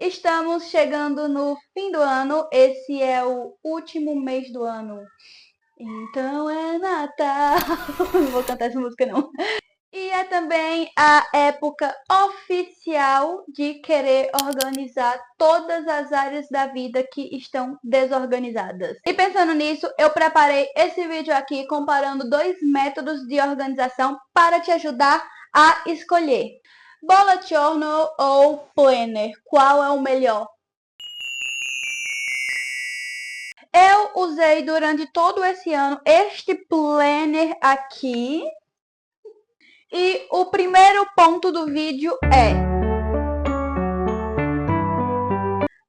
Estamos chegando no fim do ano, esse é o último mês do ano. Então é Natal. Não vou cantar essa música não. E é também a época oficial de querer organizar todas as áreas da vida que estão desorganizadas. E pensando nisso, eu preparei esse vídeo aqui comparando dois métodos de organização para te ajudar a escolher. Bullet Journal ou Planner, qual é o melhor? Eu usei durante todo esse ano este planner aqui. E o primeiro ponto do vídeo é: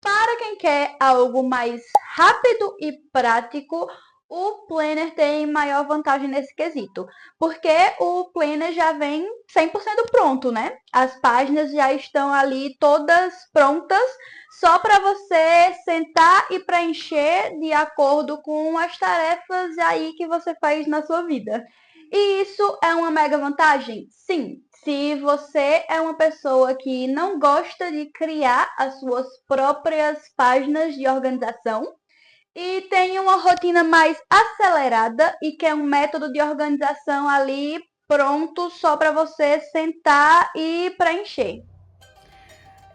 para quem quer algo mais rápido e prático, o planner tem maior vantagem nesse quesito, porque o planner já vem 100% pronto, né? As páginas já estão ali todas prontas, só para você sentar e preencher de acordo com as tarefas aí que você faz na sua vida. E isso é uma mega vantagem? Sim. Se você é uma pessoa que não gosta de criar as suas próprias páginas de organização e tem uma rotina mais acelerada e quer um método de organização ali pronto só para você sentar e preencher.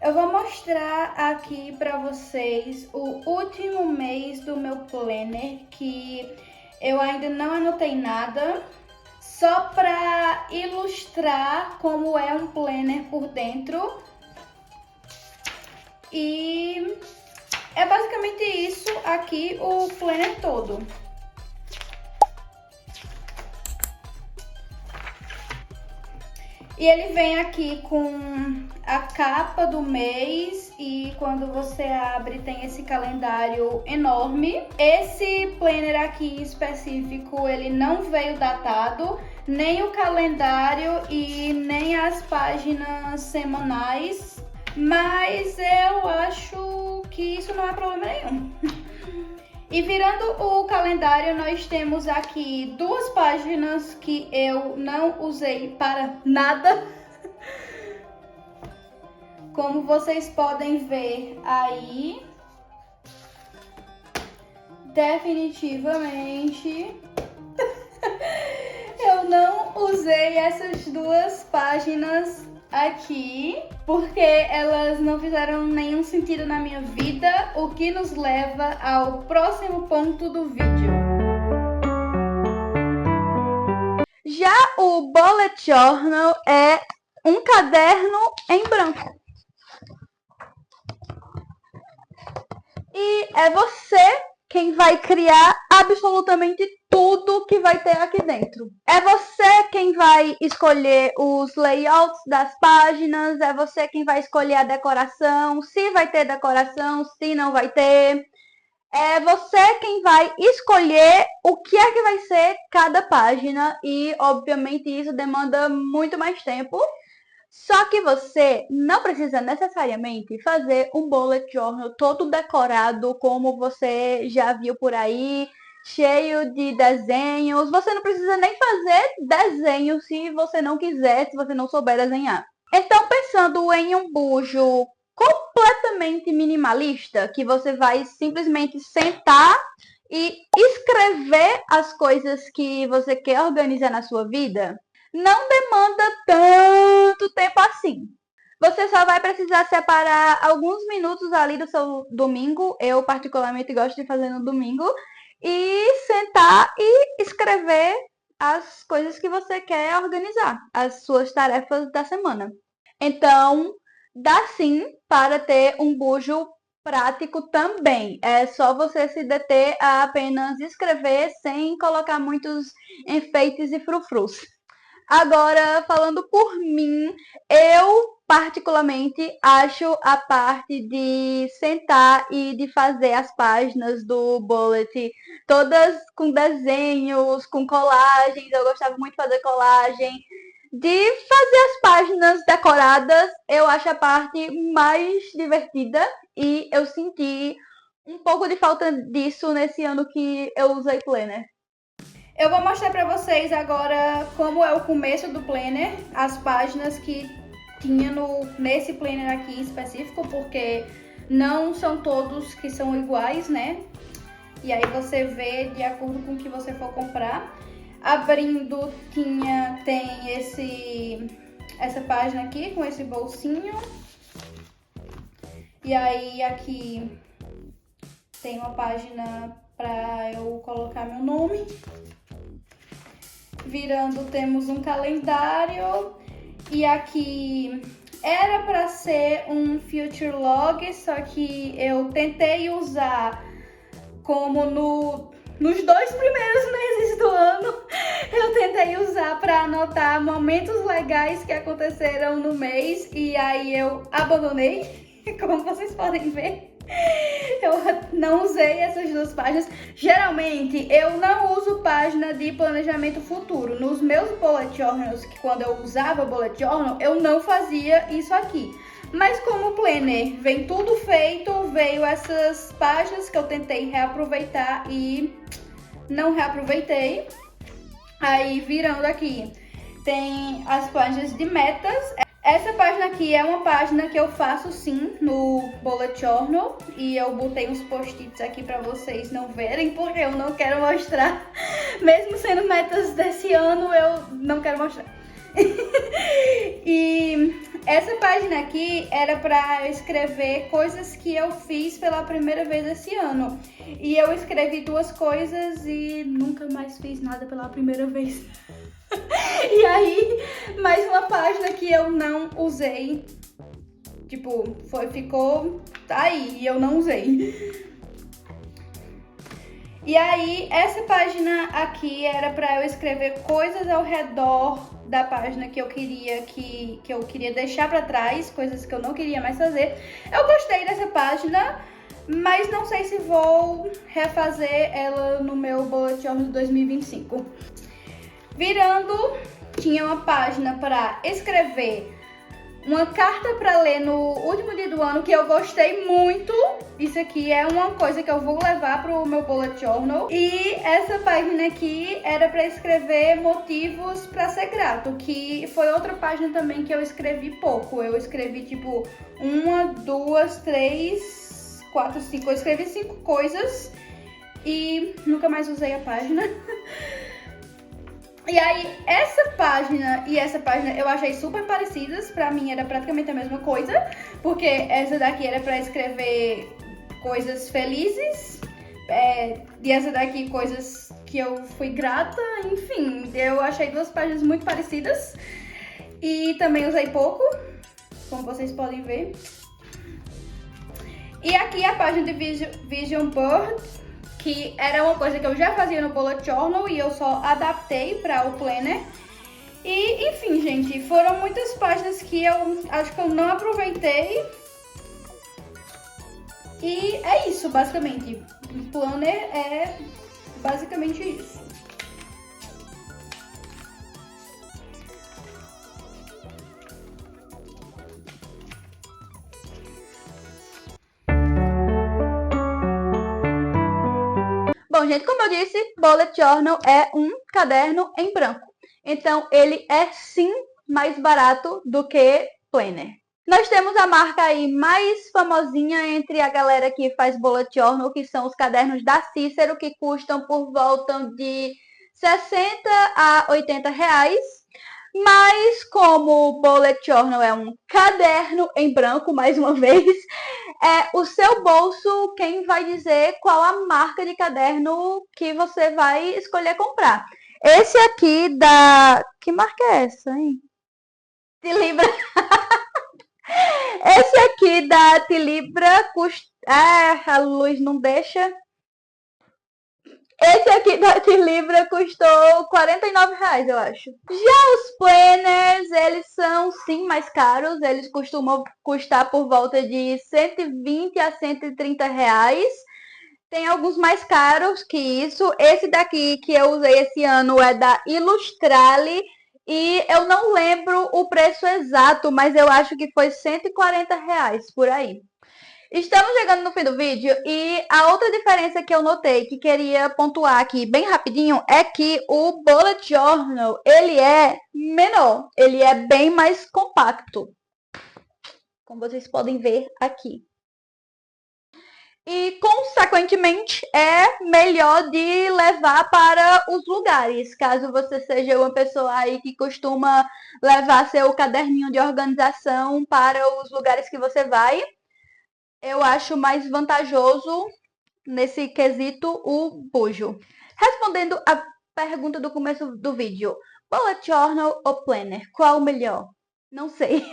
Eu vou mostrar aqui para vocês o último mês do meu planner, que eu ainda não anotei nada, só para ilustrar como é um planner por dentro. E é basicamente isso aqui, o planner todo. E ele vem aqui com a capa do mês e quando você abre tem esse calendário enorme. Esse planner aqui específico, ele não veio datado, nem o calendário e nem as páginas semanais, mas eu acho que isso não é problema nenhum. E virando o calendário, nós temos aqui duas páginas que eu não usei para nada. Como vocês podem ver aí, definitivamente eu não usei essas duas páginas aqui, porque elas não fizeram nenhum sentido na minha vida, o que nos leva ao próximo ponto do vídeo. Já o Bullet Journal é um caderno em branco. E é você quem vai criar absolutamente tudo que vai ter aqui dentro. É você quem vai escolher os layouts das páginas, é você quem vai escolher a decoração, se vai ter decoração, se não vai ter. É você quem vai escolher o que é que vai ser cada página e, obviamente, isso demanda muito mais tempo. Só que você não precisa necessariamente fazer um bullet journal todo decorado, como você já viu por aí, cheio de desenhos. Você não precisa nem fazer desenho se você não quiser, se você não souber desenhar. Então, pensando em um bujo completamente minimalista, que você vai simplesmente sentar e escrever as coisas que você quer organizar na sua vida, não demanda tanto tempo assim. Você só vai precisar separar alguns minutos ali do seu domingo, eu particularmente gosto de fazer no domingo, e sentar e escrever as coisas que você quer organizar, as suas tarefas da semana. Então, dá sim para ter um bujo prático também. É só você se deter a apenas escrever sem colocar muitos enfeites e frufrus. Agora, falando por mim, eu particularmente acho a parte de sentar e de fazer as páginas do bullet todas com desenhos, com colagens. Eu gostava muito de fazer colagem. De fazer as páginas decoradas, eu acho a parte mais divertida e eu senti um pouco de falta disso nesse ano que eu usei Planner. Eu vou mostrar para vocês agora como é o começo do planner, as páginas que tinha nesse planner aqui em específico, porque não são todos que são iguais, né? E aí você vê de acordo com o que você for comprar. Abrindo, tem essa página aqui com esse bolsinho. E aí aqui tem uma página para eu colocar meu nome. Virando, temos um calendário. E aqui era para ser um future log, só que eu tentei usar como nos 2 primeiros meses do ano, eu tentei usar para anotar momentos legais que aconteceram no mês, e aí eu abandonei, como vocês podem ver. Eu não usei essas 2 páginas. Geralmente eu não uso página de planejamento futuro. Nos meus bullet journals, que quando eu usava bullet journal, eu não fazia isso aqui. Mas como o planner vem tudo feito, veio essas páginas que eu tentei reaproveitar e não reaproveitei. Aí virando aqui, tem as páginas de metas. Essa página aqui é uma página que eu faço sim no bullet journal, e eu botei uns post-its aqui para vocês não verem, porque eu não quero mostrar. Mesmo sendo metas desse ano, eu não quero mostrar. E essa página aqui era para eu escrever coisas que eu fiz pela primeira vez esse ano. E eu escrevi 2 coisas e nunca mais fiz nada pela primeira vez. E aí, mais uma página que eu não usei. Tipo, ficou aí e eu não usei. E aí, essa página aqui era pra eu escrever coisas ao redor da página que eu queria deixar pra trás, coisas que eu não queria mais fazer. Eu gostei dessa página, mas não sei se vou refazer ela no meu bullet journal de 2025. Virando, tinha uma página para escrever uma carta para ler no último dia do ano que eu gostei muito. Isso aqui é uma coisa que eu vou levar pro meu bullet journal. E essa página aqui era para escrever motivos para ser grato, que foi outra página também que eu escrevi pouco. Eu escrevi tipo 1, 2, 3, 4, 5. Eu escrevi 5 coisas e nunca mais usei a página. E aí, essa página e essa página eu achei super parecidas. Pra mim era praticamente a mesma coisa, porque essa daqui era pra escrever coisas felizes, e essa daqui coisas que eu fui grata. Enfim, eu achei 2 páginas muito parecidas. E também usei pouco, como vocês podem ver. E aqui a página de Vision Board, que era uma coisa que eu já fazia no bullet journal e eu só adaptei para o planner. E, enfim, gente, foram muitas páginas que eu acho que eu não aproveitei. E é isso, basicamente. O planner é basicamente isso. Bom, gente, como eu disse, bullet journal é um caderno em branco. Então, ele é sim mais barato do que planner. Nós temos a marca aí mais famosinha entre a galera que faz bullet journal, que são os cadernos da Cícero, que custam por volta de 60 a 80 reais. Mas como o bullet journal é um caderno em branco, mais uma vez, é o seu bolso quem vai dizer qual a marca de caderno que você vai escolher comprar. Esse aqui da... Que marca é essa, hein? Tilibra. Esse aqui da Tilibra custa... a luz não deixa. Esse aqui da Tilibra custou 49 reais, eu acho. Já os planners, eles são sim mais caros. Eles costumam custar por volta de 120 a 130 reais. Tem alguns mais caros que isso. Esse daqui que eu usei esse ano é da Illustrale. E eu não lembro o preço exato, mas eu acho que foi 140 reais por aí. Estamos chegando no fim do vídeo e a outra diferença que eu notei, que queria pontuar aqui bem rapidinho, é que o bullet journal, ele é menor, ele é bem mais compacto. como vocês podem ver aqui. E, consequentemente, é melhor de levar para os lugares. Caso você seja uma pessoa aí que costuma levar seu caderninho de organização para os lugares que você vai, eu acho mais vantajoso, nesse quesito, o bojo. Respondendo a pergunta do começo do vídeo, bullet journal ou planner, qual o melhor? Não sei.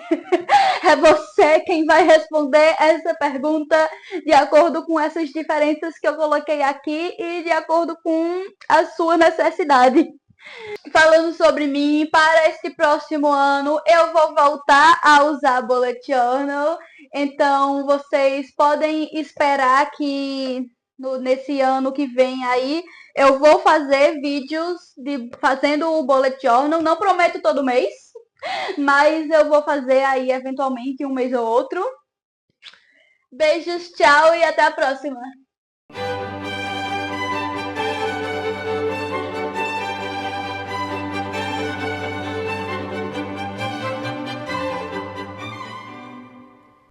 É você quem vai responder essa pergunta de acordo com essas diferenças que eu coloquei aqui e de acordo com a sua necessidade. Falando sobre mim, para este próximo ano eu vou voltar a usar bullet journal, então vocês podem esperar que nesse ano que vem aí eu vou fazer vídeos fazendo o bullet journal, não prometo todo mês, mas eu vou fazer aí eventualmente um mês ou outro. Beijos, tchau e até a próxima!